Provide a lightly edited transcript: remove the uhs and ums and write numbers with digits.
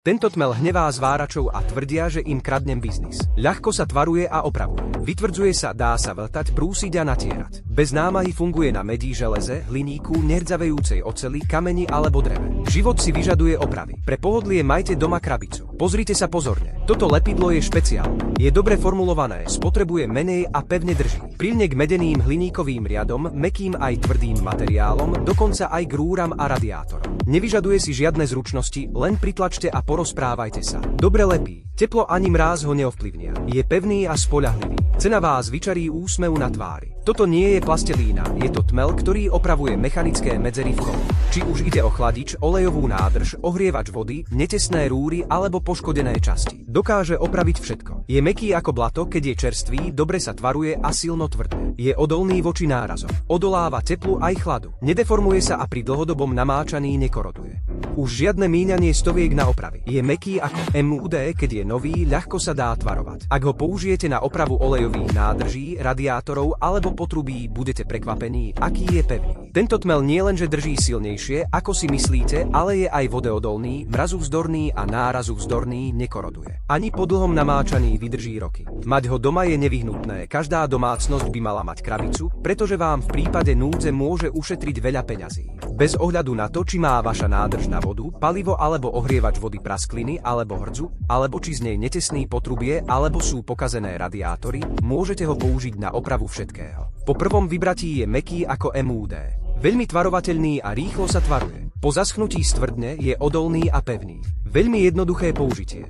Tento tmel hnevá zváračov a tvrdia, že im kradnem biznis. Ľahko sa tvaruje a opravuje. Vytvrdzuje sa, dá sa vltať, brúsiť a natierať. Bez námahy funguje na medí, železe, hliníku, nerdzavejúcej oceli, kameni alebo dreve. Život si vyžaduje opravy. Pre pohodlie majte doma krabicu. Pozrite sa pozorne. Toto lepidlo je špeciálne. Je dobre formulované, spotrebuje menej a pevne drží. Prilne k medeným hliníkovým riadom, mäkkým aj tvrdým materiálom, dokonca aj k rúram a radiátorom. Nevyžaduje si žiadne zručnosti, len pritlačte a porozprávajte sa. Dobre lepí. Teplo ani mráz ho neovplyvnia. Je pevný a spoľahlivý. Cena vás vyčarí úsmev na tvári. Toto nie je plastelína, je to tmel, ktorý opravuje mechanické medzery v kole. Či už ide o chladič, olejovú nádrž, ohrievač vody, netesné rúry alebo poškodené časti. Dokáže opraviť všetko. Je mäkký ako blato, keď je čerstvý, dobre sa tvaruje a silno tvrdne. Je odolný voči nárazom. Odoláva teplu aj chladu. Nedeformuje sa a pri dlhodobom namáčaní nekoroduje. Už žiadne míňanie stoviek na opravy. Je mäkký ako MUD, keď je nový, ľahko sa dá tvarovať. Ak ho použijete na opravu olejových nádrží, radiátorov alebo potrubí, budete prekvapení, aký je pevný. Tento tmel nielenže drží silnejšie, ako si myslíte, ale je aj vodeodolný, mrazuvzdorný a nárazuvzdorný, nekoroduje. Ani po dlhom namáčaní vydrží roky. Mať ho doma je nevyhnutné. Každá domácnosť by mala mať krabicu, pretože vám v prípade núdze môže ušetriť veľa peňazí. Bez ohľadu na to, či má vaša nádrž na vodu, palivo alebo ohrievač vody praskliny alebo hrdzu, alebo či z nej netesný potrubie alebo sú pokazené radiátory, môžete ho použiť na opravu všetkého. Po prvom vybratí je mäkký ako MUD. Veľmi tvarovateľný a rýchlo sa tvaruje. Po zaschnutí stvrdne je odolný a pevný. Veľmi jednoduché použitie.